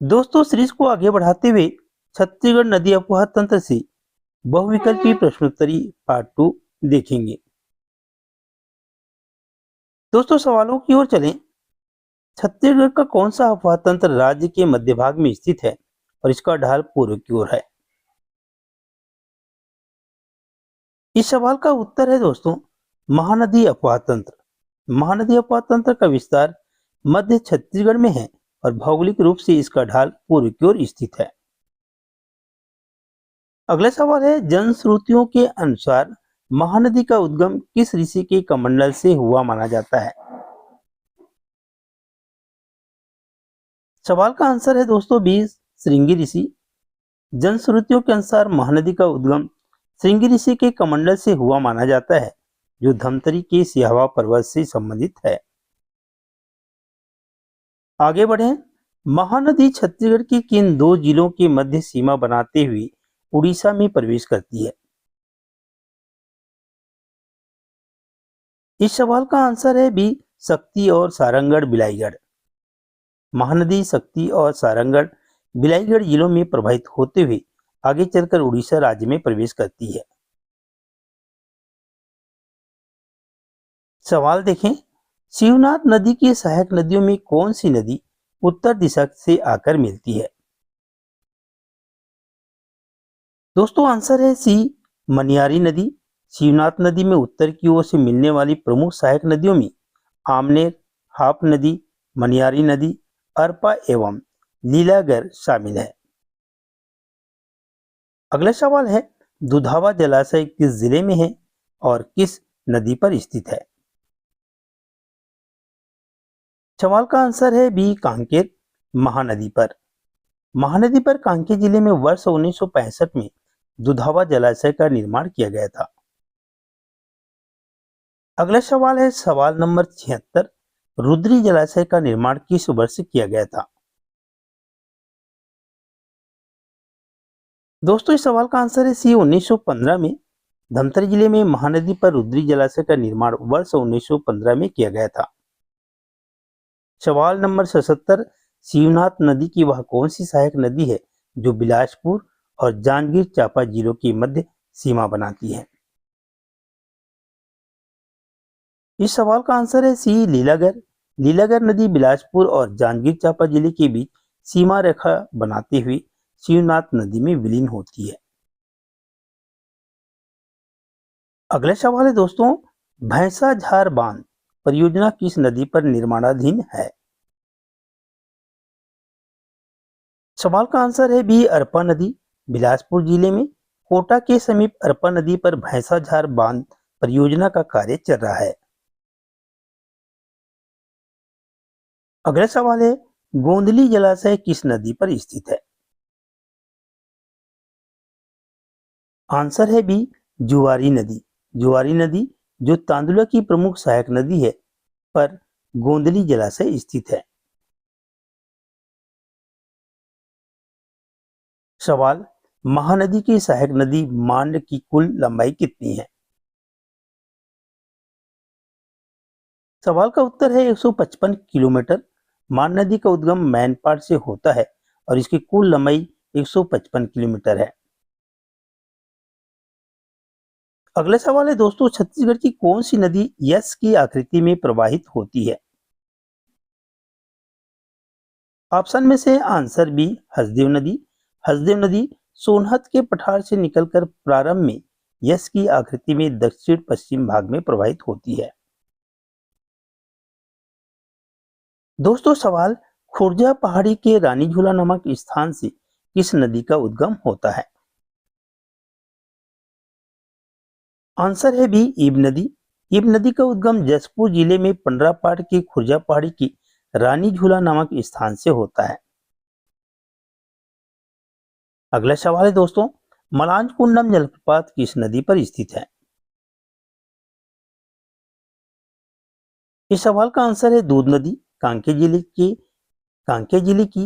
दोस्तों, सीरीज को आगे बढ़ाते हुए छत्तीसगढ़ नदी अपवाह तंत्र से बहुविकल्पी प्रश्नोत्तरी पार्ट 2 देखेंगे। दोस्तों, सवालों की ओर चलें। छत्तीसगढ़ का कौन सा अपवाह तंत्र राज्य के मध्य भाग में स्थित है और इसका ढाल पूर्व की ओर है? इस सवाल का उत्तर है दोस्तों, महानदी अपवाह तंत्र। महानदी अपवाह तंत्र का विस्तार मध्य छत्तीसगढ़ में है और भौगोलिक रूप से इसका ढाल पूर्व की ओर स्थित है। अगला सवाल है, जनश्रुतियों के अनुसार महानदी का उद्गम किस ऋषि के कमंडल से हुआ माना जाता है? सवाल का आंसर है दोस्तों बी, श्रृंगी ऋषि। जनश्रुतियों के अनुसार महानदी का उद्गम श्रृंगी ऋषि के कमंडल से हुआ माना जाता है, जो धमतरी के सिहावा पर्वत से संबंधित है। आगे बढ़े। महानदी छत्तीसगढ़ के किन दो जिलों के मध्य सीमा बनाते हुए उड़ीसा में प्रवेश करती है? इस सवाल का आंसर है बी, शक्ति और सारंगढ़ बिलाईगढ़। महानदी शक्ति और सारंगढ़ बिलाईगढ़ जिलों में प्रवाहित होते हुए आगे चलकर उड़ीसा राज्य में प्रवेश करती है। सवाल देखें, शिवनाथ नदी की सहायक नदियों में कौन सी नदी उत्तर दिशा से आकर मिलती है? दोस्तों, आंसर है सी, मनियारी नदी। शिवनाथ नदी में उत्तर की ओर से मिलने वाली प्रमुख सहायक नदियों में आमनेर, हाप नदी, मनियारी नदी, अरपा एवं लीलागर शामिल है। अगला सवाल है, दुधावा जलाशय किस जिले में है और किस नदी पर स्थित है? सवाल का आंसर है बी, कांकेर महानदी पर। महानदी पर कांकेर जिले में वर्ष 1965 में दुधावा जलाशय का निर्माण किया गया था। अगला सवाल है, सवाल नंबर 76, रुद्री जलाशय का निर्माण किस वर्ष किया गया था? दोस्तों, इस सवाल का आंसर है सी, 1915 में। धमतरी जिले में महानदी पर रुद्री जलाशय का निर्माण वर्ष 1915 में किया गया था। सवाल नंबर 77, शिवनाथ नदी की वह कौन सी सहायक नदी है जो बिलासपुर और जांजगीर चांपा जिलों के मध्य सीमा बनाती है? इस सवाल का आंसर है सी, लीलागर। लीलागर नदी बिलासपुर और जांजगीर चांपा जिले के बीच सीमा रेखा बनाते हुए शिवनाथ नदी में विलीन होती है। अगला सवाल है दोस्तों, भैंसा झार बांध परियोजना किस नदी पर निर्माणाधीन है? सवाल का आंसर है बी, अरपा नदी। बिलासपुर जिले में कोटा के समीप अरपा नदी पर भैंसा झार बांध परियोजना का कार्य चल रहा है। अगला सवाल है, गोंदली जलाशय किस नदी पर स्थित है? आंसर है बी, जुआरी नदी। जुआरी नदी, जो तांदुला की प्रमुख सहायक नदी है, पर गोंदली जलाशय स्थित है। सवाल, महानदी की सहायक नदी मांड की कुल लंबाई कितनी है? सवाल का उत्तर है 155 किलोमीटर। मान नदी का उद्गम मैनपाट से होता है और इसकी कुल लंबाई 155 किलोमीटर है। अगला सवाल है दोस्तों, छत्तीसगढ़ की कौन सी नदी यस की आकृति में प्रवाहित होती है? ऑप्शन में से आंसर बी, हसदेव नदी। हसदेव नदी सोनहत के पठार से निकलकर प्रारंभ में यस की आकृति में दक्षिण पश्चिम भाग में प्रवाहित होती है। दोस्तों, सवाल, खुर्जा पहाड़ी के रानी झूला नामक स्थान से किस नदी का उद्गम होता है? आंसर है बी, ईब नदी। ईब नदी का उद्गम जसपुर जिले में पंडरापाड़ की खुर्जा पहाड़ी की रानी झूला नामक स्थान से होता है। अगला सवाल है दोस्तों, मलांज कुंडम जलप्रपात किस नदी पर स्थित है? इस सवाल का आंसर है दूध नदी। कांकेर जिले की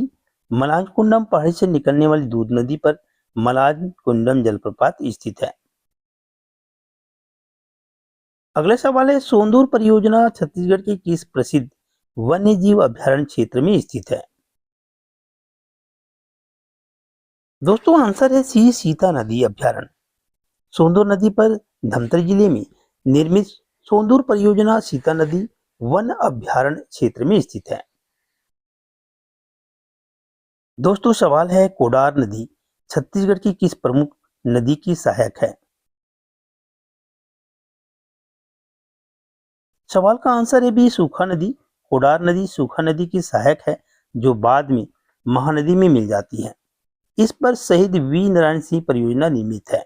मलांज कुंडम पहाड़ी से निकलने वाली दूध नदी पर मलांज कुंडम जलप्रपात स्थित है। अगला सवाल है, सोंदूर परियोजना छत्तीसगढ़ के किस प्रसिद्ध वन्य जीव अभयारण्य क्षेत्र में स्थित है? दोस्तों आंसर है सी, सीता नदी अभ्यारण्य। सोंदूर नदी पर धमतरी जिले में निर्मित सोंदूर परियोजना सीता नदी वन अभ्यारण्य क्षेत्र में स्थित है। दोस्तों सवाल है, कोडार नदी छत्तीसगढ़ की किस प्रमुख नदी की सहायक है? सवाल का आंसर है बी, सूखा नदी। कोडार नदी सूखा नदी की सहायक है जो बाद में महानदी में मिल जाती है। इस पर शहीद वी नारायण सिंह परियोजना निर्मित है।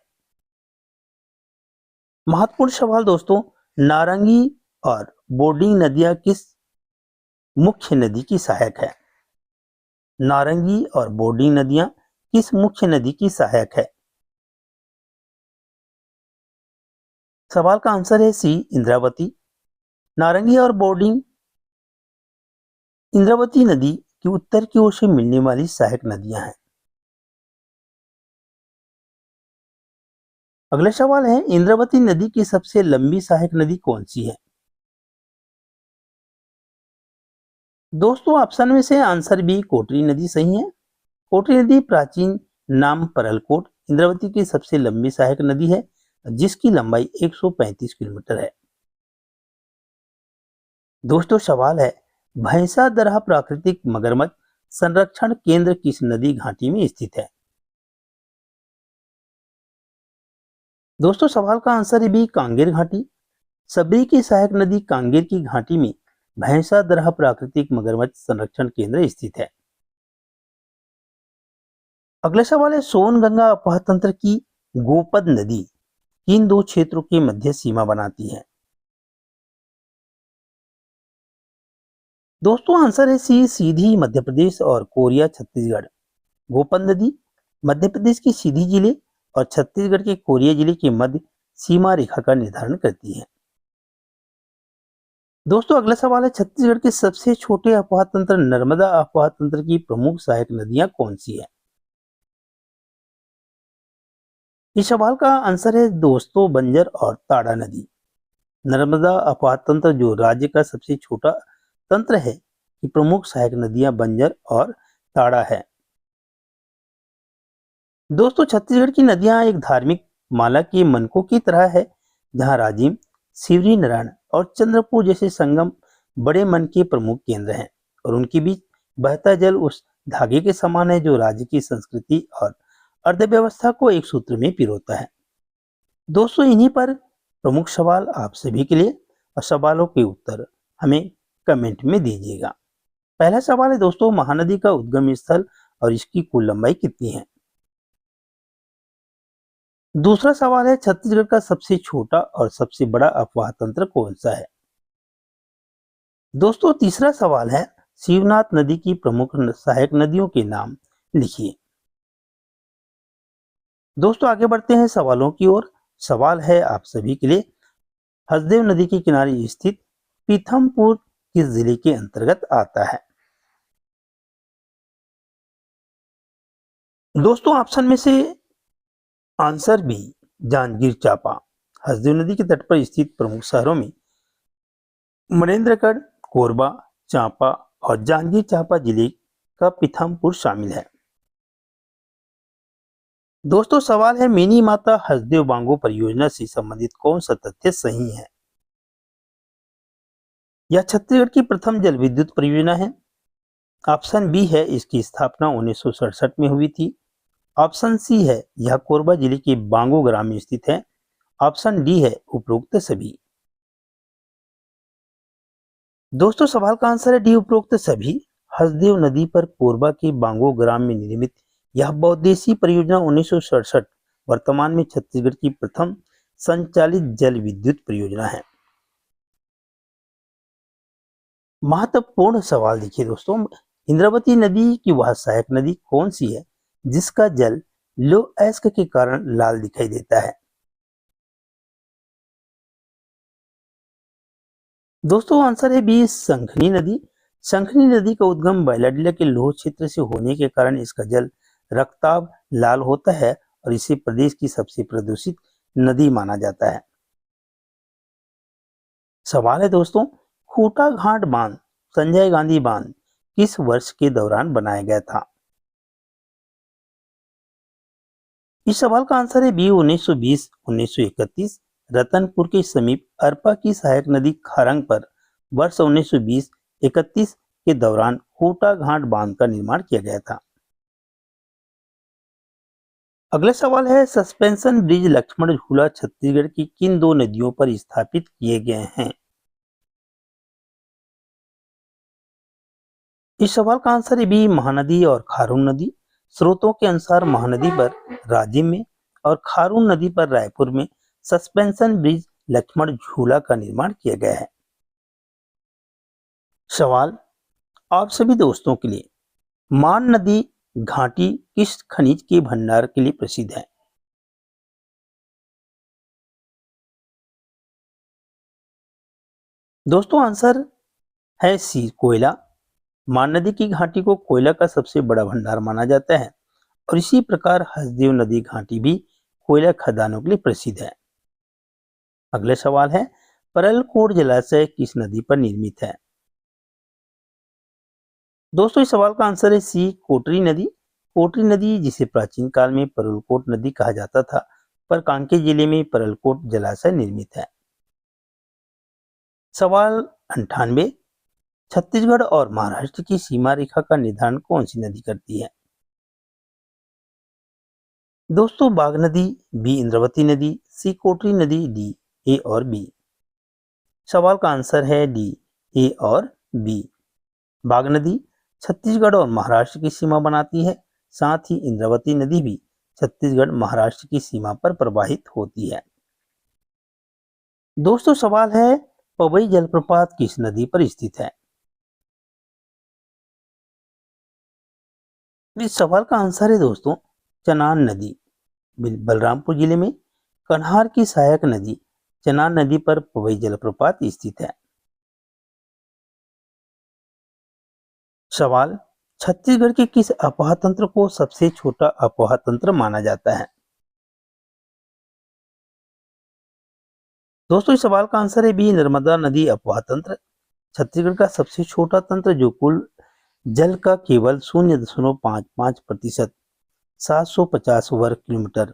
महत्वपूर्ण सवाल दोस्तों, नारंगी और बोर्डिंग नदियां किस मुख्य नदी की सहायक है? नारंगी और बोर्डिंग नदियां किस मुख्य नदी की सहायक है? सवाल का आंसर है सी, इंद्रावती। नारंगी और बोर्डिंग इंद्रावती नदी की उत्तर की ओर से मिलने वाली सहायक नदियां हैं। अगला सवाल है, इंद्रावती नदी की सबसे लंबी सहायक नदी कौन सी है? दोस्तों ऑप्शन में से आंसर बी, कोटरी नदी सही है। कोटरी नदी प्राचीन नाम परलकोट इंद्रावती की सबसे लंबी सहायक नदी है जिसकी लंबाई 135 किलोमीटर है। दोस्तों सवाल है, भैंसा दरहा प्राकृतिक मगरमच्छ संरक्षण केंद्र किस नदी घाटी में स्थित है? दोस्तों सवाल का आंसर है बी, कांगेर घाटी। सबरी की सहायक नदी कांगेर की घाटी में भैंसा दरहा प्राकृतिक मगरमच्छ संरक्षण केंद्र स्थित है। अगला सवाल है, सोनगंगा अपवाह तंत्र की गोपद नदी किन दो क्षेत्रों के मध्य सीमा बनाती है? दोस्तों आंसर है सी, सीधी मध्य प्रदेश और कोरिया छत्तीसगढ़। गोपद नदी मध्य प्रदेश की सीधी जिले और छत्तीसगढ़ के कोरिया जिले के मध्य सीमा रेखा का निर्धारण करती है। दोस्तों अगला सवाल है, छत्तीसगढ़ के सबसे छोटे अपवाह तंत्र नर्मदा अपवाह तंत्र की प्रमुख सहायक नदियां कौन सी है? इस सवाल का आंसर है दोस्तों बंजर और ताड़ा नदी। नर्मदा अपवाह तंत्र जो राज्य का सबसे छोटा तंत्र है की प्रमुख सहायक नदियां बंजर और ताड़ा है। दोस्तों छत्तीसगढ़ की नदियां एक धार्मिक माला के मनकों की तरह है जहां राजिम, शिवरी नारायण और चंद्रपुर जैसे संगम बड़े मन के प्रमुख केंद्र हैं और उनके बीच बहता जल उस धागे के समान है जो राज्य की संस्कृति और अर्थव्यवस्था को एक सूत्र में पिरोता है। दोस्तों इन्हीं पर प्रमुख सवाल आप सभी के लिए और सवालों के उत्तर हमें कमेंट में दीजिएगा। पहला सवाल है दोस्तों, महानदी का उद्गम स्थल और इसकी कुल लंबाई कितनी है? दूसरा सवाल है, छत्तीसगढ़ का सबसे छोटा और सबसे बड़ा अपवाह तंत्र कौन सा है? दोस्तों तीसरा सवाल है, शिवनाथ नदी की प्रमुख सहायक नदियों के नाम लिखिए। दोस्तों आगे बढ़ते हैं सवालों की ओर। सवाल है आप सभी के लिए, हसदेव नदी के किनारे स्थित पीथमपुर किस जिले के अंतर्गत आता है? दोस्तों ऑप्शन में से आंसर बी, जांजगीर चांपा। हसदेव नदी के तट पर स्थित प्रमुख शहरों में मनेन्द्रगढ़, कोरबा, चांपा और जांजगीर चांपा जिले का पीथमपुर शामिल है। दोस्तों सवाल है, मिनी माता हसदेव बांगो परियोजना से संबंधित कौन सा तथ्य सही है? यह छत्तीसगढ़ की प्रथम जल विद्युत परियोजना है। ऑप्शन बी है, इसकी स्थापना 1967 में हुई थी। ऑप्शन सी है, यह कोरबा जिले के बांगो ग्राम में स्थित है। ऑप्शन डी है, उपरोक्त सभी। दोस्तों सवाल का आंसर है डी, उपरोक्त सभी। हसदेव नदी पर कोरबा के बांगो ग्राम में निर्मित यह बहुउद्देशीय परियोजना 1967 वर्तमान में छत्तीसगढ़ की प्रथम संचालित जल विद्युत परियोजना है। महत्वपूर्ण सवाल देखिए दोस्तों, इंद्रावती नदी की वह सहायक नदी कौन सी है जिसका जल लो अयस्क के कारण लाल दिखाई देता है? दोस्तों आंसर है बी, शंखनी नदी। शंखनी नदी का उद्गम बैलाडीला के लोह क्षेत्र से होने के कारण इसका जल रक्ताभ लाल होता है और इसे प्रदेश की सबसे प्रदूषित नदी माना जाता है। सवाल है दोस्तों, खूटा घाट बांध संजय गांधी बांध किस वर्ष के दौरान बनाया गया था? इस सवाल का आंसर है बी 1920-1931। रतनपुर के समीप अरपा की सहायक नदी खारंग पर वर्ष 1920-31 के दौरान कोटा घाट बांध का निर्माण किया गया था। अगला सवाल है सस्पेंशन ब्रिज लक्ष्मण झूला छत्तीसगढ़ की किन दो नदियों पर स्थापित किए गए हैं? इस सवाल का आंसर है बी महानदी और खारून नदी। स्रोतों के अनुसार महानदी पर राजिम में और खारून नदी पर रायपुर में सस्पेंशन ब्रिज लक्ष्मण झूला का निर्माण किया गया है। सवाल आप सभी दोस्तों के लिए, मान नदी घाटी किस खनिज के भंडार के लिए प्रसिद्ध है? दोस्तों आंसर है सी कोयला। मान नदी की घाटी को कोयला का सबसे बड़ा भंडार माना जाता है और इसी प्रकार हसदेव नदी घाटी भी कोयला खदानों के लिए प्रसिद्ध है। अगले सवाल है परलकोट जलाशय किस नदी पर निर्मित है? दोस्तों इस सवाल का आंसर है सी कोटरी नदी। कोटरी नदी जिसे प्राचीन काल में परलकोट नदी कहा जाता था, पर कांकेर जिले में परलकोट जलाशय निर्मित है। सवाल 98, छत्तीसगढ़ और महाराष्ट्र की सीमा रेखा का निर्धारण कौन सी नदी करती है? दोस्तों बाघ नदी, बी इंद्रावती नदी, सी कोटरी नदी, डी ए और बी। सवाल का आंसर है डी ए और बी। बाघ नदी छत्तीसगढ़ और महाराष्ट्र की सीमा बनाती है, साथ ही इंद्रावती नदी भी छत्तीसगढ़ महाराष्ट्र की सीमा पर प्रवाहित होती है। दोस्तों सवाल है पवई जलप्रपात किस नदी पर स्थित है? इस सवाल का आंसर है दोस्तों चनान नदी। बलरामपुर जिले में कन्हार की सहायक नदी चनान नदी पर पवई जलप्रपात स्थित है। सवाल छत्तीसगढ़ के किस अफवाह तंत्र को सबसे छोटा अफवाह तंत्र माना जाता है? दोस्तों इस सवाल का आंसर है बी नर्मदा नदी अफवाह तंत्र। छत्तीसगढ़ का सबसे छोटा तंत्र जो कुल जल का केवल 0.55% 750 वर्ग किलोमीटर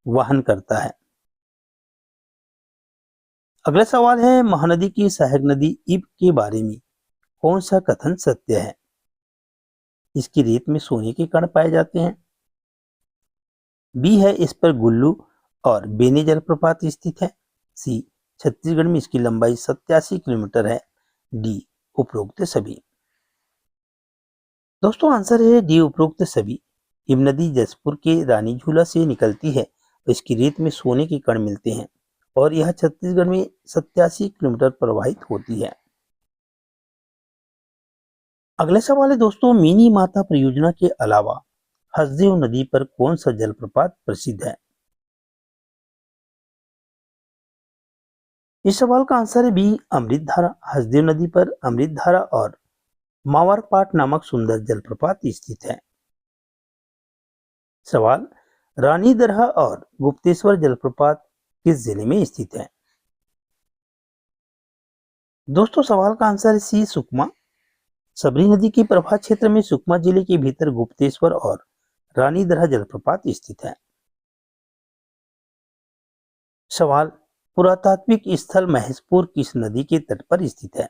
वहन करता है। अगला सवाल है महानदी की सहायक नदी इब के बारे में कौन सा कथन सत्य है? इसकी रेत में सोने के कण पाए जाते हैं। बी है इस पर गुल्लू और बेनी जलप्रपात स्थित है। सी छत्तीसगढ़ में इसकी लंबाई 87 किलोमीटर है। डी उपरोक्त सभी। दोस्तों आंसर है डी उपरोक्त सभी। इब नदी जसपुर के रानी झूला से निकलती है और इसकी रेत में सोने के कण मिलते हैं और यह छत्तीसगढ़ में 87 किलोमीटर प्रवाहित होती है। अगला सवाल है दोस्तों मिनी माता परियोजना के अलावा हसदेव नदी पर कौन सा जलप्रपात प्रसिद्ध है? इस सवाल का आंसर है बी अमृत धारा। हसदेव नदी पर अमृत धारा और मावरपाट नामक सुंदर जलप्रपात स्थित है। सवाल रानी दरहा और गुप्तेश्वर जलप्रपात किस जिले में स्थित है? दोस्तों सवाल का आंसर है सी सुकमा। सबरी नदी के प्रवाह क्षेत्र में सुकमा जिले के भीतर गुप्तेश्वर और रानी दरहा जलप्रपात स्थित है। सवाल पुरातात्विक स्थल महेशपुर किस नदी के तट पर स्थित है?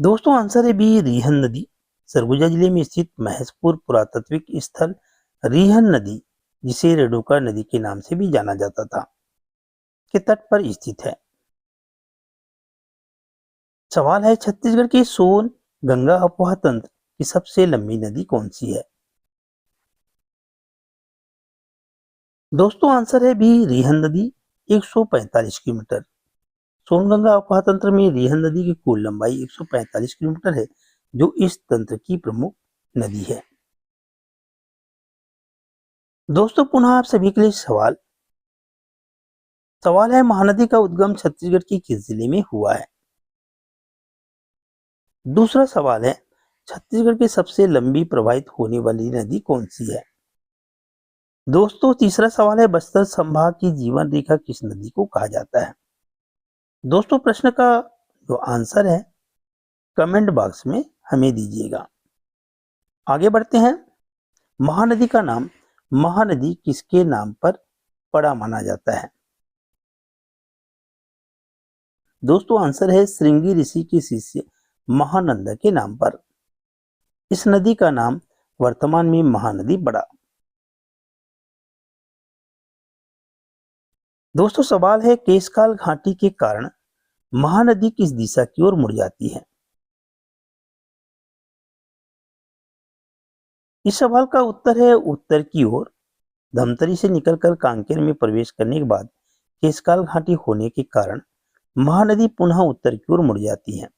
दोस्तों आंसर है बी रिहन नदी। सरगुजा जिले में स्थित महेशपुर पुरातात्विक स्थल रिहन नदी, जिसे रेणुका नदी के नाम से भी जाना जाता था, के तट पर स्थित है। सवाल है छत्तीसगढ़ के सोन गंगा अफवाह तंत्र की सबसे लंबी नदी कौन सी है? दोस्तों आंसर है बी रिहन नदी 145 किलोमीटर। सोनगंगा अफवाह तंत्र में रिहन नदी की कुल लंबाई 145 किलोमीटर है, जो इस तंत्र की प्रमुख नदी है। दोस्तों पुनः आप सभी के लिए सवाल है महानदी का उद्गम छत्तीसगढ़ की किस जिले में हुआ है? दूसरा सवाल है छत्तीसगढ़ की सबसे लंबी प्रवाहित होने वाली नदी कौन सी है? दोस्तों तीसरा सवाल है बस्तर संभाग की जीवन रेखा किस नदी को कहा जाता है? दोस्तों प्रश्न का जो आंसर है कमेंट बॉक्स में हमें दीजिएगा। आगे बढ़ते हैं। महानदी का नाम महानदी किसके नाम पर पड़ा माना जाता है? दोस्तों आंसर है श्रृंगी ऋषि के शिष्य महानंदा के नाम पर। इस नदी का नाम वर्तमान में महानदी पड़ा। दोस्तों सवाल है केशकाल घाटी के कारण महानदी किस दिशा की ओर मुड़ जाती है? इस सवाल का उत्तर है उत्तर की ओर। धमतरी से निकलकर कांकेर में प्रवेश करने के बाद केशकाल घाटी होने के कारण महानदी पुनः उत्तर की ओर मुड़ जाती है।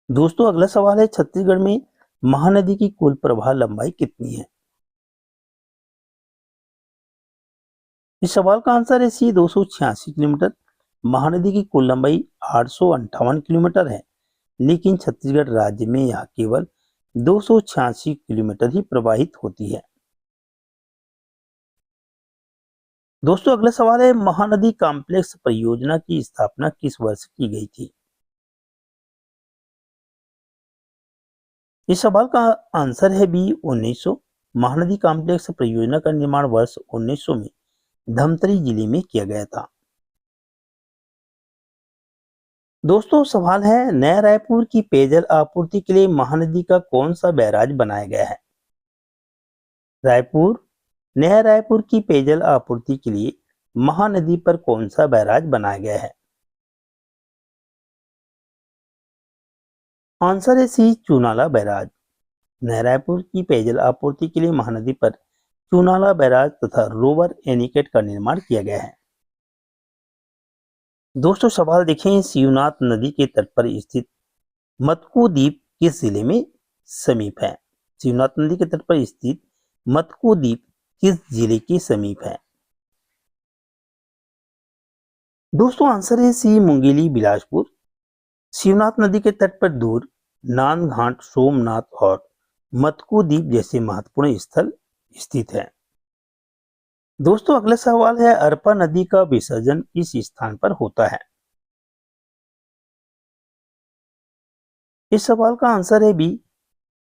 दोस्तों अगला सवाल है छत्तीसगढ़ में महानदी की कुल प्रवाह लंबाई कितनी है? इस सवाल का आंसर है सी 286 किलोमीटर। महानदी की कुल लंबाई 858 किलोमीटर है, लेकिन छत्तीसगढ़ राज्य में यह केवल 286 किलोमीटर ही प्रवाहित होती है। दोस्तों अगला सवाल है महानदी कॉम्प्लेक्स परियोजना की स्थापना किस वर्ष की गई थी? इस सवाल का आंसर है बी 1900। महानदी कॉम्प्लेक्स परियोजना का निर्माण वर्ष 1900 में धमतरी जिले में किया गया था। दोस्तों सवाल है नया रायपुर की पेयजल आपूर्ति के लिए महानदी का कौन सा बैराज बनाया गया है? नया रायपुर की पेयजल आपूर्ति के लिए महानदी पर कौन सा बैराज बनाया गया है? आंसर है सी चूनाला बैराज। नया रायपुर की पेयजल आपूर्ति के लिए महानदी पर चूनाला बैराज तथा रोवर एनीकट का निर्माण किया गया है। दोस्तों सवाल देखें शिवनाथ नदी के तट पर स्थित मतकू द्वीप किस जिले में समीप है? शिवनाथ नदी के तट पर स्थित मतकू द्वीप किस जिले के समीप है? दोस्तों आंसर है सी मुंगेली बिलासपुर। शिवनाथ नदी के तट पर दूर नांदघाट सोमनाथ और मतकू द्वीप जैसे महत्वपूर्ण स्थल स्थित है। दोस्तों अगला सवाल है अरपा नदी का विसर्जन किस स्थान पर होता है? इस सवाल का आंसर है बी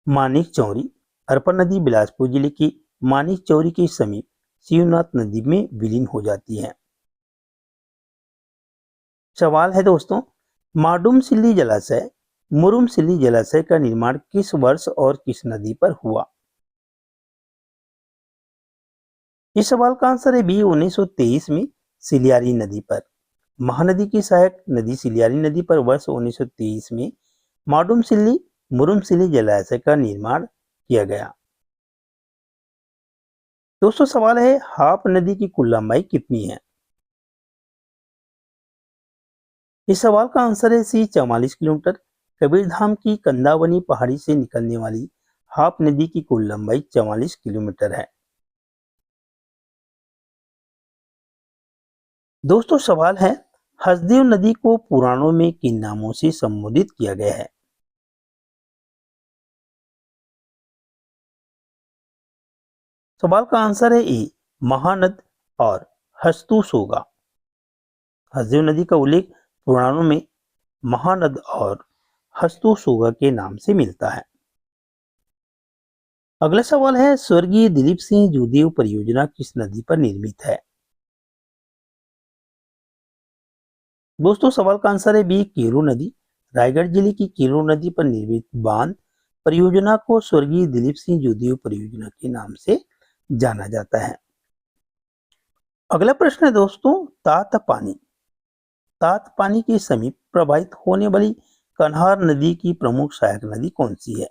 मानिक चौरी। अरपा नदी बिलासपुर जिले के मानिक चौरी के समीप शिवनाथ नदी में विलीन हो जाती है। सवाल है दोस्तों माडूम सिल्ली जलाशय मुरुम सिल्ली जलाशय का निर्माण किस वर्ष और किस नदी पर हुआ? इस सवाल का आंसर है बी 1923 में सिलियारी नदी पर। महानदी की सहायक नदी सिलियारी नदी पर वर्ष 1923 में माडूम सिल्ली मुरुम सिल्ली जलाशय का निर्माण किया गया। दोस्तों सवाल है हाप नदी की कुल लंबाई कितनी है? इस सवाल का आंसर है सी 44 किलोमीटर। कबीरधाम की कंदावनी पहाड़ी से निकलने वाली हाप नदी की कुल लंबाई 44 किलोमीटर है। दोस्तों सवाल है हसदेव नदी को पुराणों में किन नामों से संबोधित किया गया है? सवाल का आंसर है ए महानद और हस्तुसोगा। हसदेव नदी का उल्लेख पुराणों में महानद और हस्तुसोगा के नाम से मिलता है। अगला सवाल है स्वर्गीय दिलीप सिंह जूदेव परियोजना किस नदी पर निर्मित है? दोस्तों सवाल का आंसर है बी केरू नदी। रायगढ़ जिले की केरू नदी पर निर्मित बांध परियोजना को स्वर्गीय दिलीप सिंह जूदेव परियोजना के नाम से जाना जाता है। अगला प्रश्न है दोस्तों तातपानी के समीप प्रवाहित होने वाली कन्हार नदी की प्रमुख सहायक नदी कौन सी है?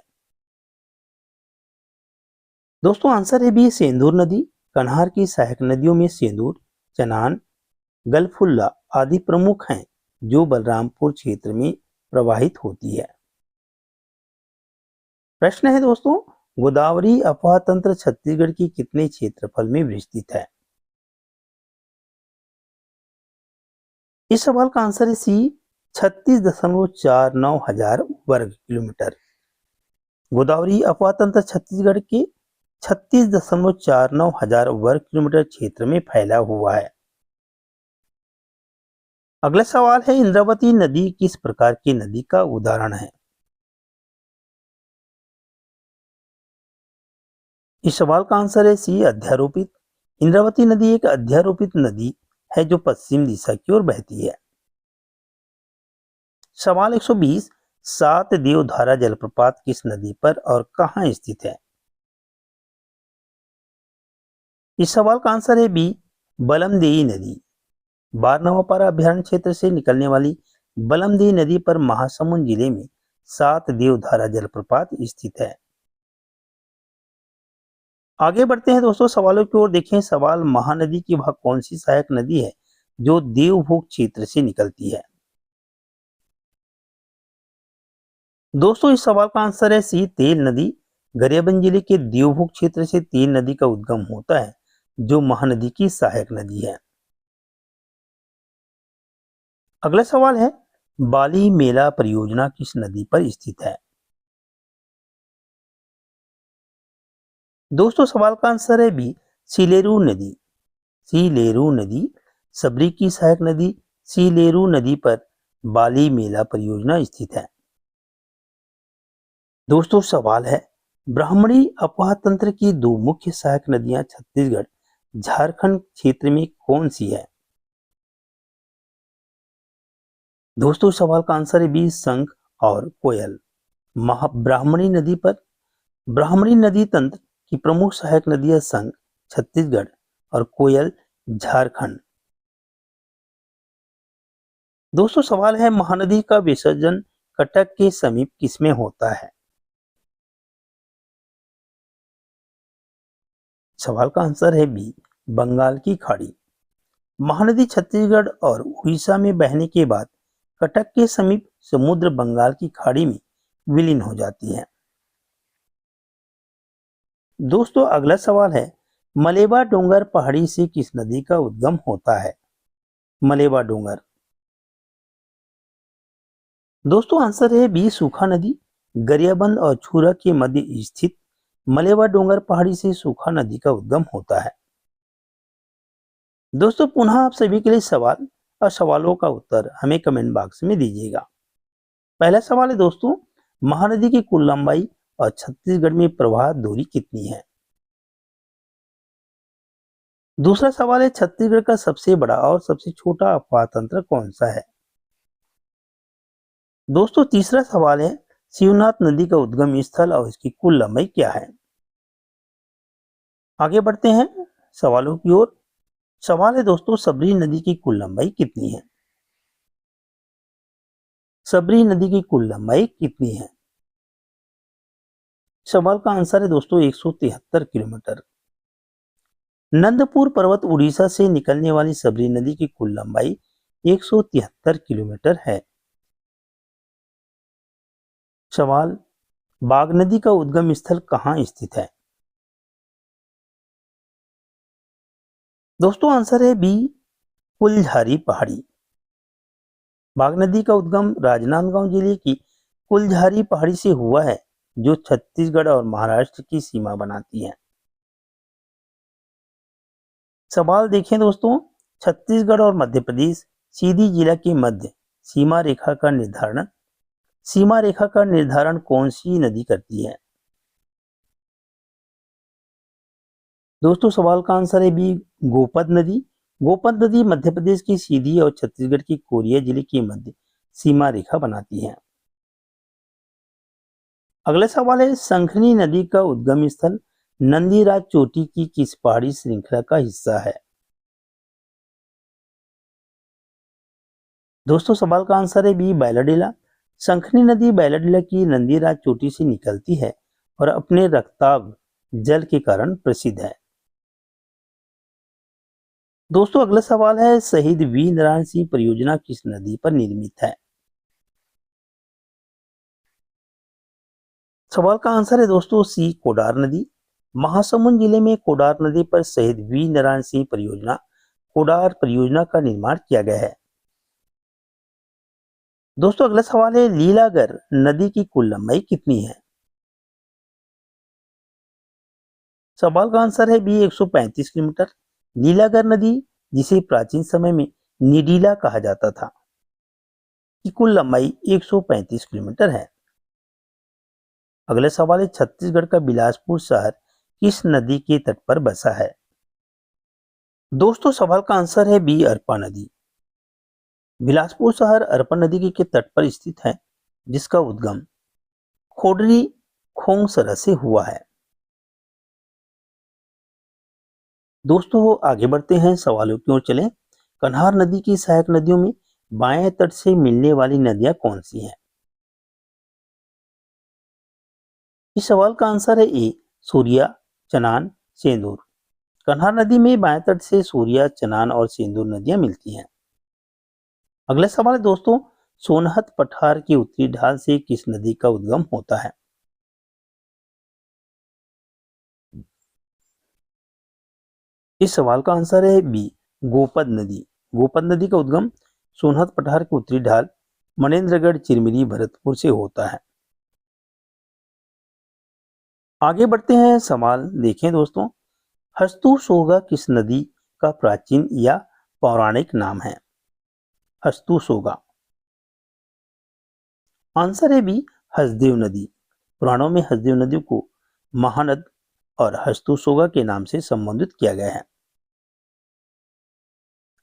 दोस्तों आंसर है बी सेंदूर नदी। कन्हार की सहायक नदियों में सेंदूर चनान गलफुल्ला आदि प्रमुख हैं जो बलरामपुर क्षेत्र में प्रवाहित होती है। प्रश्न है दोस्तों गोदावरी अफवाह तंत्र छत्तीसगढ़ की कितने क्षेत्रफल में विस्तृत है? इस सवाल का आंसर है सी 36.49 हजार वर्ग किलोमीटर। गोदावरी अफवाह तंत्र छत्तीसगढ़ के 36.49 हजार वर्ग किलोमीटर क्षेत्र में फैला हुआ है। अगला सवाल है इंद्रावती नदी किस प्रकार की नदी का उदाहरण है? इस सवाल का आंसर है सी, अध्यारोपित। इंद्रावती नदी एक अध्यारोपित नदी है जो पश्चिम दिशा की ओर बहती है। सवाल 120, सात देवधारा जलप्रपात किस नदी पर और कहां स्थित है? इस सवाल का आंसर है बी, बलमदेई नदी। बारनवापारा अभ्यारण्य क्षेत्र से निकलने वाली बलमदेई नदी पर महासमुंद जिले में सात देवधारा जलप्रपात स्थित है। आगे बढ़ते हैं दोस्तों सवालों की ओर। देखें सवाल, महानदी की वह कौन सी सहायक नदी है जो देवभोग क्षेत्र से निकलती है? दोस्तों इस सवाल का आंसर है सी, तेल नदी। गरियाबंद जिले के देवभोग क्षेत्र से तेल नदी का उद्गम होता है जो महानदी की सहायक नदी है। अगला सवाल है, बाली मेला परियोजना किस नदी पर स्थित है? दोस्तों सवाल का आंसर है बी, सीलेरू नदी। सीलेरू नदी सबरी की सहायक नदी सीलेरू नदी पर बाली मेला परियोजना स्थित है। दोस्तों सवाल है, ब्राह्मणी अफवाह तंत्र की दो मुख्य सहायक नदियां छत्तीसगढ़ झारखंड क्षेत्र में कौन सी है? दोस्तों सवाल का आंसर है बी, शंख और कोयल। ब्राह्मणी नदी पर ब्राह्मणी नदी तंत्र की प्रमुख सहायक नदियां शंख छत्तीसगढ़ और कोयल झारखंड। दोस्तों सवाल है, महानदी का विसर्जन कटक के समीप किसमें होता है? सवाल का आंसर है बी, बंगाल की खाड़ी। महानदी छत्तीसगढ़ और उड़ीसा में बहने के बाद कटक के समीप समुद्र बंगाल की खाड़ी में विलीन हो जाती है। दोस्तों अगला सवाल है, मलेबा डोंगर पहाड़ी से किस नदी का उद्गम होता है? मलेबा डोंगर। दोस्तों आंसर है बी, सूखा नदी। गरियाबंद और छूरा के मध्य स्थित मलेबा डोंगर पहाड़ी से सूखा नदी का उद्गम होता है। दोस्तों पुनः आप सभी के लिए सवाल और सवालों का उत्तर हमें कमेंट बॉक्स में दीजिएगा। पहला सवाल है दोस्तों, महानदी की कुल लंबाई और छत्तीसगढ़ में प्रवाह दूरी कितनी है? दूसरा सवाल है, छत्तीसगढ़ का सबसे बड़ा और सबसे छोटा अफवाह तंत्र कौन सा है? दोस्तों तीसरा सवाल है, शिवनाथ नदी का उद्गम स्थल और इसकी कुल लंबाई क्या है? आगे बढ़ते हैं सवालों की ओर। सवाल है दोस्तों, सबरी नदी की कुल लंबाई कितनी है? सबरी नदी की कुल लंबाई कितनी है? सवाल का आंसर है दोस्तों 173 किलोमीटर। नंदपुर पर्वत उड़ीसा से निकलने वाली सबरी नदी की कुल लंबाई 173 किलोमीटर है। सवाल, बाघ नदी का उद्गम स्थल कहां स्थित है? दोस्तों आंसर है बी, कुलझारी पहाड़ी। बाघ नदी का उद्गम राजनांदगांव जिले की कुलझारी पहाड़ी से हुआ है जो छत्तीसगढ़ और महाराष्ट्र की सीमा बनाती है। सवाल देखें दोस्तों, छत्तीसगढ़ और मध्य प्रदेश सीधी जिला के मध्य सीमा रेखा का निर्धारण कौन सी नदी करती है? दोस्तों सवाल का आंसर है बी, गोपद नदी। गोपद नदी मध्य प्रदेश की सीधी और छत्तीसगढ़ की कोरिया जिले के मध्य सीमा रेखा बनाती है। अगला सवाल है, शंखनी नदी का उद्गम स्थल नंदीराज चोटी की किस पहाड़ी श्रृंखला का हिस्सा है? दोस्तों सवाल का आंसर है बी, बैलाडीला। शंखनी नदी बैलाडीला की नंदीराज चोटी से निकलती है और अपने रक्ताभ जल के कारण प्रसिद्ध है। दोस्तों अगला सवाल है, शहीद वीर नारायण सिंह परियोजना किस नदी पर निर्मित है? सवाल का आंसर है दोस्तों सी, कोडार नदी। महासमुंद जिले में कोडार नदी पर शहीद वीर नारायण सिंह परियोजना कोडार परियोजना का निर्माण किया गया है। दोस्तों अगला सवाल है, लीलागर नदी की कुल लंबाई कितनी है? सवाल का आंसर है बी, 135 किलोमीटर। लीलागर नदी, जिसे प्राचीन समय में निडीला कहा जाता था, की कुल लंबाई 135 किलोमीटर है। अगला सवाल है, छत्तीसगढ़ का बिलासपुर शहर किस नदी के तट पर बसा है? दोस्तों सवाल का आंसर है बी, अरपा नदी। बिलासपुर शहर अरपा नदी के तट पर स्थित है, जिसका उद्गम खोडरी खोंगसरा से हुआ है। दोस्तों आगे बढ़ते हैं, सवालों की ओर चलें। कन्हार नदी की सहायक नदियों में बाएं तट से मिलने वाली नदियां कौन सी हैं? इस सवाल का आंसर है ए, सूर्या, चनान, सेंदूर। कन्हार नदी में बाएं तट से सूर्या, चनान और सेंदूर नदियां मिलती हैं। अगला सवाल है दोस्तों, सोनहत पठार की उत्तरी ढाल से किस नदी का उद्गम होता है? इस सवाल का आंसर है बी, गोपद नदी। गोपद नदी का उद्गम सोनहत पठार की उत्तरी ढाल मनेन्द्रगढ़, चिरमिरी, भरतपुर से होता है। आगे बढ़ते हैं, सवाल देखें दोस्तों। हस्तुशोगा किस नदी का प्राचीन या पौराणिक नाम है? हस्तुशोगा। आंसर है बी, हसदेव नदी। पुराणों में हसदेव नदी को महानद और हस्तुशोगा के नाम से संबोधित किया गया है।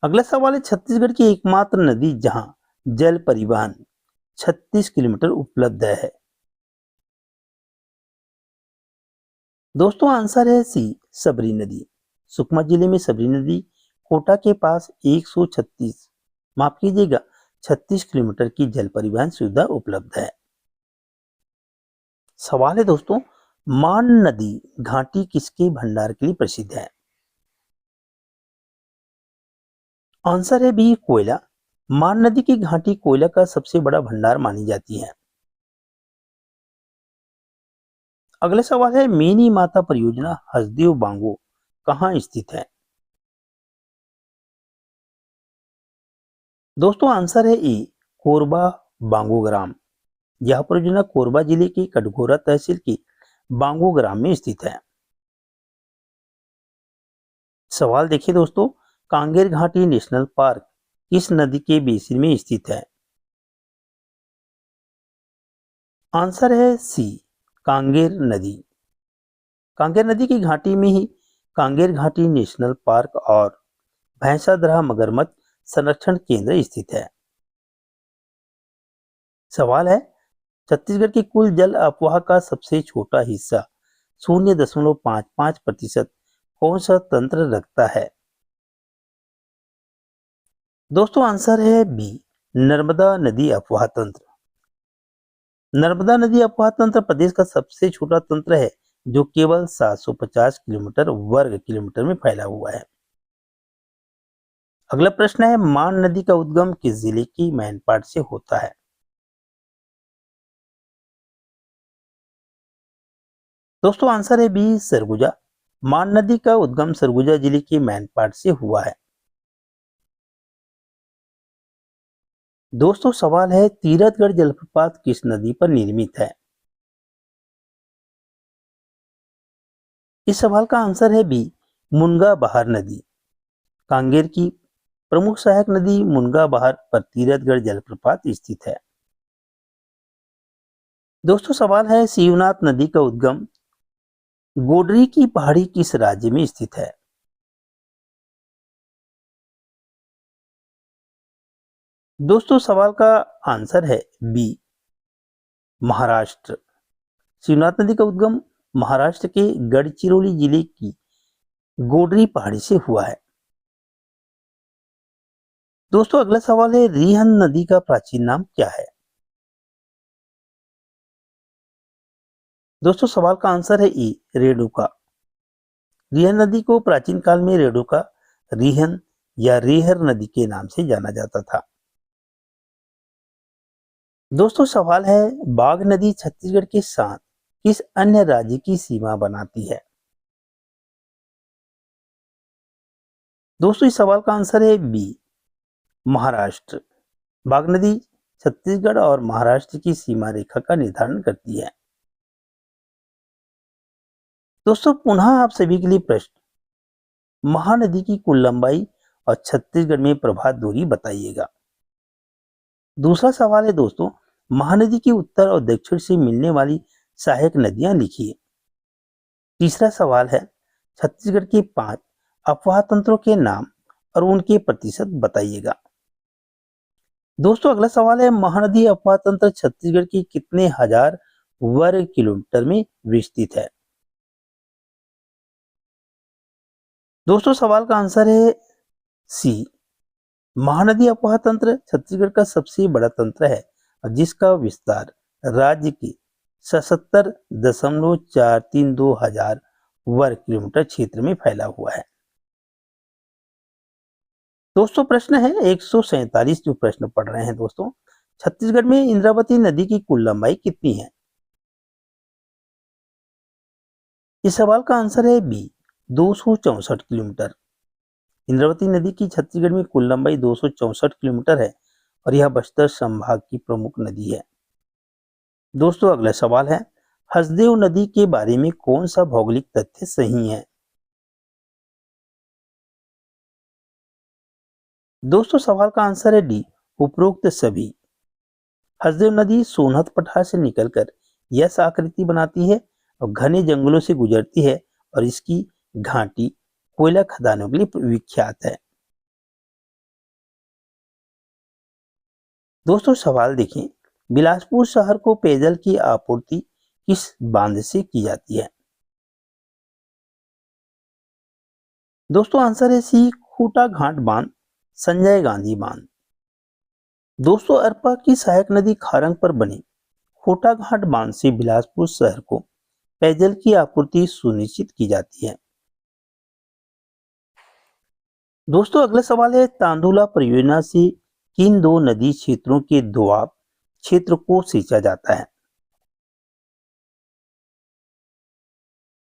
अगला सवाल है, छत्तीसगढ़ की एकमात्र नदी जहां जल परिवहन 36 किलोमीटर उपलब्ध है। दोस्तों आंसर है सी, सबरी नदी। सुकमा जिले में सबरी नदी कोटा के पास 136 माफ कीजिएगा 36 किलोमीटर की जल परिवहन सुविधा उपलब्ध है। सवाल है दोस्तों, मान नदी घाटी किसके भंडार के लिए प्रसिद्ध है? आंसर है बी, कोयला। मान नदी की घाटी कोयला का सबसे बड़ा भंडार मानी जाती है। अगला सवाल है, मेनी माता परियोजना हसदेव बांगो कहाँ स्थित है? दोस्तों आंसर है ए, कोरबा बांगो ग्राम। यह परियोजना कोरबा जिले के कटघोरा तहसील के बांगो ग्राम में स्थित है। सवाल देखिए दोस्तों, कांगेर घाटी नेशनल पार्क किस नदी के बेसिन में स्थित है? आंसर है सी, कांगेर नदी। कांगेर नदी की घाटी में ही कांगेर घाटी नेशनल पार्क और भैंसादरा मगरमच्छ संरक्षण केंद्र स्थित है। सवाल है, छत्तीसगढ़ की कुल जल अफवाह का सबसे छोटा हिस्सा 0.55% कौन सा तंत्र रखता है? दोस्तों आंसर है बी, नर्मदा नदी अफवाह तंत्र। नर्मदा नदी अफवाह तंत्र प्रदेश का सबसे छोटा तंत्र है, जो केवल 750 किलोमीटर वर्ग किलोमीटर में फैला हुआ है। अगला प्रश्न है, मान नदी का उद्गम किस जिले की मैनपाट से होता है? दोस्तों आंसर है बी, सरगुजा। मान नदी का उद्गम सरगुजा जिले के मैनपाट से हुआ है। दोस्तों सवाल है, तीरथगढ़ जलप्रपात किस नदी पर निर्मित है? इस सवाल का आंसर है बी, मुनगा बहार नदी। कांगेर की प्रमुख सहायक नदी मुनगा बहार पर तीरथगढ़ जलप्रपात स्थित है। दोस्तों सवाल है, शिवनाथ नदी का उद्गम गोडरी की पहाड़ी किस राज्य में स्थित है? दोस्तों सवाल का आंसर है बी, महाराष्ट्र। शिवनाथ नदी का उद्गम महाराष्ट्र के गढ़चिरौली जिले की गोडरी पहाड़ी से हुआ है। दोस्तों अगला सवाल है, रिहन नदी का प्राचीन नाम क्या है? दोस्तों सवाल का आंसर है ई, रेणुका। रिहन नदी को प्राचीन काल में रेणुका, रिहन या रेहर नदी के नाम से जाना जाता था। दोस्तों सवाल है, बाघ नदी छत्तीसगढ़ के साथ किस अन्य राज्य की सीमा बनाती है? दोस्तों इस सवाल का आंसर है बी, महाराष्ट्र। बाघ नदी छत्तीसगढ़ और महाराष्ट्र की सीमा रेखा का निर्धारण करती है। दोस्तों पुनः आप सभी के लिए प्रश्न, महानदी की कुल लंबाई और छत्तीसगढ़ में प्रभात दूरी बताइएगा। दूसरा सवाल है दोस्तों, महानदी की उत्तर और दक्षिण से मिलने वाली सहायक नदियां लिखिए। तीसरा सवाल है, छत्तीसगढ़ के 5 अफवाह तंत्रों के नाम और उनके प्रतिशत बताइएगा। दोस्तों अगला सवाल है, महानदी अफवाह तंत्र छत्तीसगढ़ की कितने हजार वर्ग किलोमीटर में विस्तृत है? दोस्तों सवाल का आंसर है सी। महानदी अफवाह तंत्र छत्तीसगढ़ का सबसे बड़ा तंत्र है और जिसका विस्तार राज्य के 77.432 हजार वर्ग किलोमीटर क्षेत्र में फैला हुआ है। दोस्तों प्रश्न है 147 जो प्रश्न पढ़ रहे हैं दोस्तों, छत्तीसगढ़ में इंद्रावती नदी की कुल लंबाई कितनी है? इस सवाल का आंसर है बी 264 किलोमीटर। इंद्रावती नदी की छत्तीसगढ़ में कुल लंबाई 264 किलोमीटर है और यह बस्तर संभाग की प्रमुख नदी है। दोस्तों अगला सवाल है, हसदेव नदी के बारे में कौन सा भौगोलिक तथ्य सही है? दोस्तों सवाल का आंसर है डी उपरोक्त सभी। हसदेव नदी सोनहत पठार से निकलकर यस आकृति बनाती है और घने जंगलों से गुजरती है और इसकी घाटी कोयला खदानों के लिए विख्यात है। दोस्तों सवाल देखें, बिलासपुर शहर को पेयजल की आपूर्ति किस बांध से की जाती है? दोस्तों आंसर है सी खूटा घाट बांध, संजय गांधी बांध। दोस्तों अरपा की सहायक नदी खारंग पर बने खूटा घाट बांध से बिलासपुर शहर को पेयजल की आपूर्ति सुनिश्चित की जाती है। दोस्तों अगला सवाल है, तांदुला परियोजना से किन दो नदी क्षेत्रों के दोआब क्षेत्र को सींचा जाता है?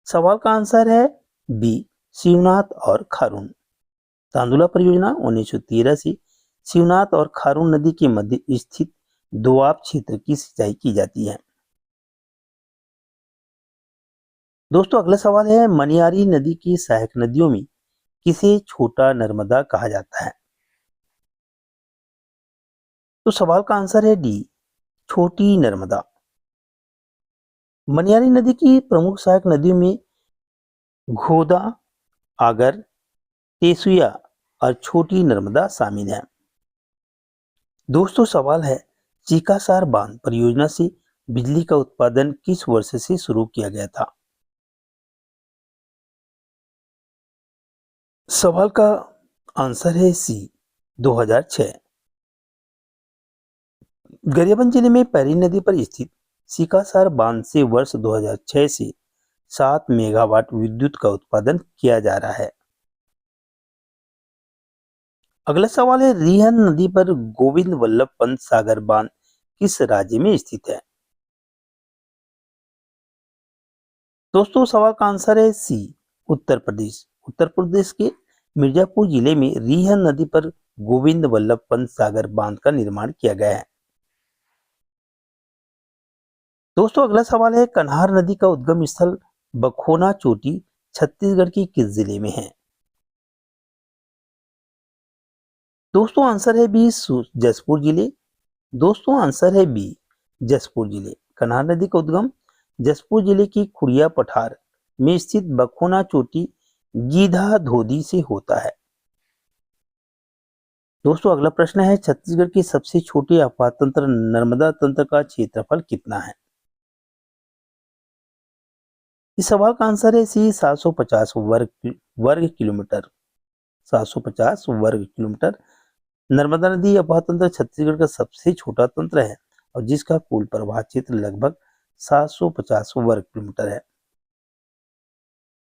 सवाल का आंसर है बी शिवनाथ और खारून। तांदुला परियोजना 1913 से शिवनाथ और खारून नदी के मध्य स्थित दोआब क्षेत्र की सिंचाई की जाती है। दोस्तों अगला सवाल है, मनियारी नदी की सहायक नदियों में किसे छोटा नर्मदा कहा जाता है? तो सवाल का आंसर है डी छोटी नर्मदा। मनियारी नदी की प्रमुख सहायक नदियों में घोदा, आगर, तेसुया और छोटी नर्मदा शामिल है। दोस्तों सवाल है, चीकासार बांध परियोजना से बिजली का उत्पादन किस वर्ष से शुरू किया गया था? सवाल का आंसर है सी 2006। गरियाबंद जिले में पैरी नदी पर स्थित सीकासार बांध से वर्ष 2006 से 7 मेगावाट विद्युत का उत्पादन किया जा रहा है। अगला सवाल है, रिहन नदी पर गोविंद वल्लभ पंत सागर बांध किस राज्य में स्थित है? दोस्तों सवाल का आंसर है सी उत्तर प्रदेश। उत्तर प्रदेश के मिर्जापुर जिले में रिहन नदी पर गोविंद वल्लभ पंत सागर बांध का निर्माण किया गया है। दोस्तों अगला सवाल है, कन्हार नदी का उद्गम स्थल बखोना चोटी छत्तीसगढ़ की किस जिले में है? दोस्तों आंसर है बी जसपुर जिले। दोस्तों आंसर है बी जसपुर जिले। कन्हार नदी का उद्गम जसपुर जिले की खुड़िया पठार में स्थित बखोना चोटी गीधा धोदी से होता है। दोस्तों अगला प्रश्न है, छत्तीसगढ़ की सबसे छोटी अफवाह तंत्र नर्मदा तंत्र का क्षेत्रफल कितना है? इस सवाल का आंसर है सी 750 वर्ग किलोमीटर। 750 वर्ग किलोमीटर। नर्मदा नदी अफवाह तंत्र छत्तीसगढ़ का सबसे छोटा तंत्र है और जिसका कुल प्रवाह क्षेत्र लगभग 750 वर्ग किलोमीटर है।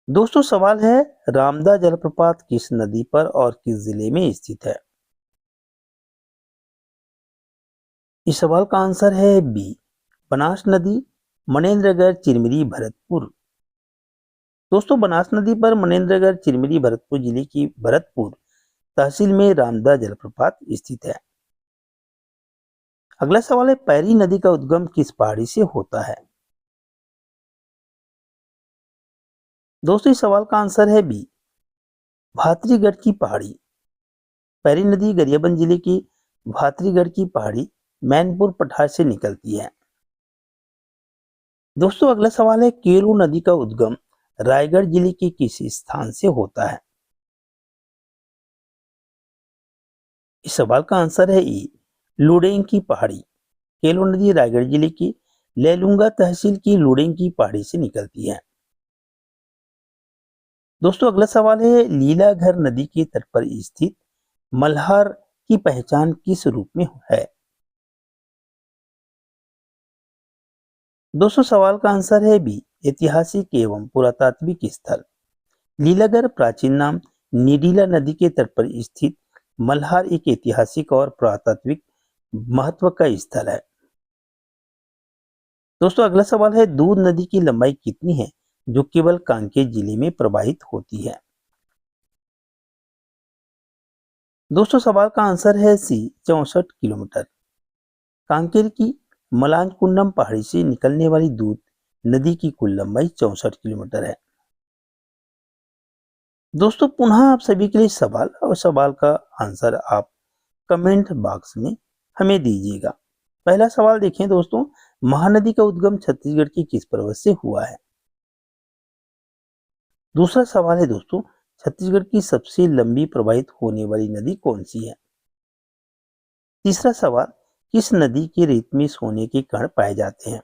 दोस्तों सवाल है, रामदा जलप्रपात किस नदी पर और किस जिले में स्थित है? इस सवाल का आंसर है बी बनास नदी, मनेन्द्रगढ़, चिरमिरी, भरतपुर। दोस्तों बनास नदी पर मनेन्द्रगढ़, चिरमिरी, भरतपुर जिले की भरतपुर तहसील में रामदा जलप्रपात स्थित है। अगला सवाल है, पैरी नदी का उद्गम किस पहाड़ी से होता है? दोस्तों इस सवाल का आंसर है बी भातरीगढ़ की पहाड़ी। पैरी नदी गरियाबंद जिले की भातरीगढ़ की पहाड़ी मैनपुर पठार से निकलती है। दोस्तों अगला सवाल है, केरू नदी का उद्गम रायगढ़ जिले के किस स्थान से होता है? इस सवाल का आंसर है ई, लुडेंग की पहाड़ी। केलो नदी रायगढ़ जिले की लेलुंगा तहसील की लुडेंग की पहाड़ी से निकलती है। दोस्तों अगला सवाल है, लीलाघर नदी के तट पर स्थित मल्हार की पहचान किस रूप में है? दोस्तों सवाल का आंसर है बी, ऐतिहासिक एवं पुरातात्विक स्थल। लीलागढ़ प्राचीन नाम निडीला नदी के तट पर स्थित मल्हार एक ऐतिहासिक और पुरातात्विक महत्व का स्थल है। दोस्तों अगला सवाल है, दूध नदी की लंबाई कितनी है जो केवल कांकेर जिले में प्रवाहित होती है? दोस्तों सवाल का आंसर है सी, 64 किलोमीटर। कांकेर की मलांज कुंडम पहाड़ी से निकलने वाली दूध नदी की कुल लंबाई 64 किलोमीटर है। दोस्तों पुनः आप सभी के लिए सवाल और सवाल का आंसर आप कमेंट बॉक्स में हमें दीजिएगा। पहला सवाल देखें दोस्तों, महानदी का उद्गम छत्तीसगढ़ के किस पर्वत से हुआ है? दूसरा सवाल है दोस्तों, छत्तीसगढ़ की सबसे लंबी प्रवाहित होने वाली नदी कौन सी है? तीसरा सवाल, किस नदी के रेत में सोने के कण पाए जाते हैं?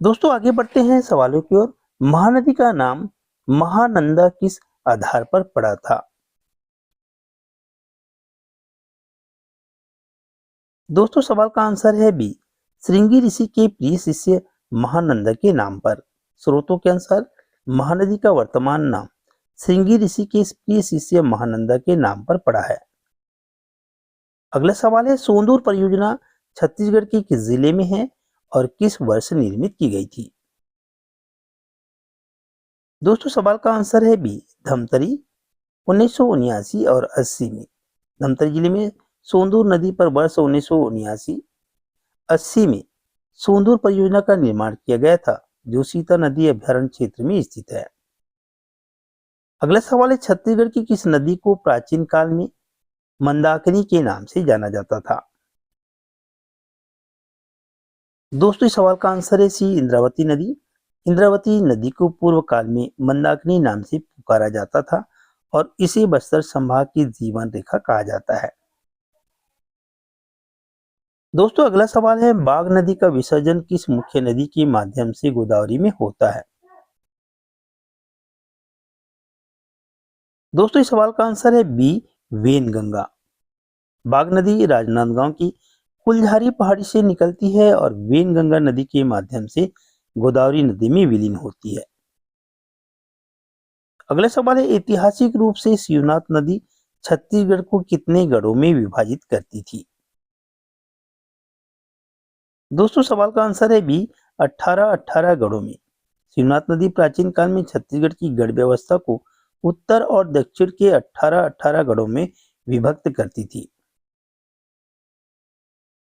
दोस्तों आगे बढ़ते हैं सवालों की ओर। महानदी का नाम महानंदा किस आधार पर पड़ा था? दोस्तों सवाल का आंसर है बी, श्रृंगी ऋषि के प्रिय शिष्य महानंदा के नाम पर। स्रोतों के अनुसार महानदी का वर्तमान नाम श्रृंगी ऋषि के प्रिय शिष्य महानंदा के नाम पर पड़ा है। अगला सवाल है, सोंदूर परियोजना छत्तीसगढ़ के किस जिले में है और किस वर्ष निर्मित की गई थी? दोस्तों सवाल का आंसर है बी, धमतरी 1979 और 80 में। धमतरी जिले में सोंदूर नदी पर वर्ष 1979-80 में सोंदूर परियोजना का निर्माण किया गया था, जो सीता नदी अभ्यारण्य क्षेत्र में स्थित है। अगला सवाल है, छत्तीसगढ़ की किस नदी को प्राचीन काल में मंदाकिनी के नाम से जाना जाता था? दोस्तों इस सवाल का आंसर है सी, इंद्रावती नदी। इंद्रावती नदी को पूर्व काल में मंदाकिनी नाम से पुकारा जाता था और इसे बस्तर संभाग की जीवन रेखा कहा जाता है। दोस्तों अगला सवाल है, बाघ नदी का विसर्जन किस मुख्य नदी के माध्यम से गोदावरी में होता है? दोस्तों इस सवाल का आंसर है बी, वेनगंगा। बाघ नदी राजनांदगांव की कुलझारी पहाड़ी से निकलती है और वेनगंगा नदी के माध्यम से गोदावरी नदी में विलीन होती है। अगला सवाल है, ऐतिहासिक रूप से शिवनाथ नदी छत्तीसगढ़ को कितने गढ़ों में विभाजित करती थी? दोस्तों सवाल का आंसर है बी, 18-18 गढ़ों में। शिवनाथ नदी प्राचीन काल में छत्तीसगढ़ की गढ़ व्यवस्था को उत्तर और दक्षिण के 18-18 गढ़ों में विभक्त करती थी।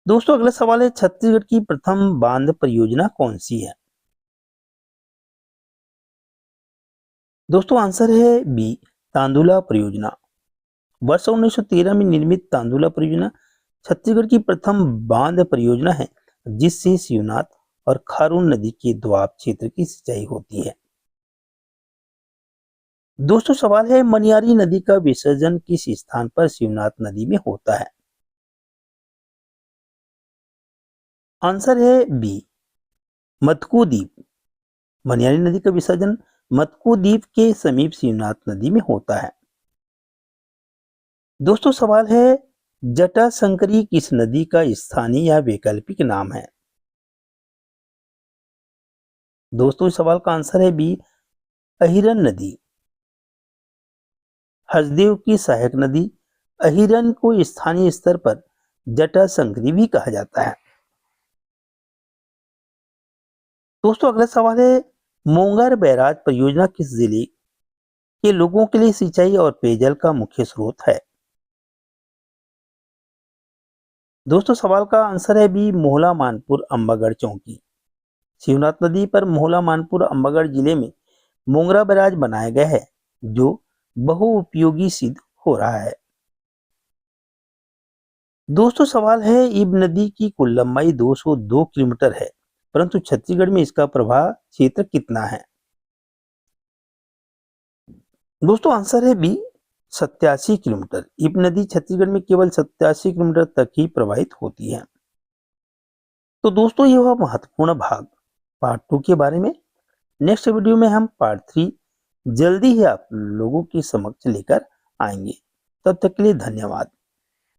दोस्तों अगला सवाल है, छत्तीसगढ़ की प्रथम बांध परियोजना कौन सी है? दोस्तों आंसर है बी, तांदुला परियोजना। वर्ष 1913 में निर्मित तांदुला परियोजना छत्तीसगढ़ की प्रथम बांध परियोजना है, जिससे शिवनाथ और खारून नदी के दोआब क्षेत्र की सिंचाई होती है। दोस्तों सवाल है, मनियारी नदी का विसर्जन किस स्थान पर शिवनाथ नदी में होता है? आंसर है बी, मतकू द्वीप। मनियारी नदी का विसर्जन मतकू द्वीप के समीप शिवनाथ नदी में होता है। दोस्तों सवाल है, जटाशंकरी किस नदी का स्थानीय या वैकल्पिक नाम है? दोस्तों इस सवाल का आंसर है बी, अहिरन नदी। हसदेव की सहायक नदी अहिरन को स्थानीय स्तर पर जटाशंकरी भी कहा जाता है। दोस्तों अगला सवाल है, मोंगर बैराज परियोजना किस जिले के लोगों के लिए सिंचाई और पेयजल का मुख्य स्रोत है? दोस्तों सवाल का आंसर है बी, मोहला मानपुर अंबागढ़ चौकी। शिवनाथ नदी पर मोहला मानपुर अंबागढ़ जिले में मोंगरा बैराज बनाया गया है, जो बहुउपयोगी सिद्ध हो रहा है। दोस्तों सवाल है, इब नदी की कुल लंबाई 202 किलोमीटर है, परंतु छत्तीसगढ़ में इसका प्रवाह क्षेत्र कितना है? दोस्तों आंसर है बी 87 किलोमीटर। इब नदी छत्तीसगढ़ में केवल 87 किलोमीटर तक ही प्रवाहित होती है। तो दोस्तों ये हुआ महत्वपूर्ण भाग पार्ट 2 के बारे में। नेक्स्ट वीडियो में हम पार्ट 3 जल्दी ही आप लोगों के समक्ष लेकर आएंगे। तब तक के लिए धन्यवाद।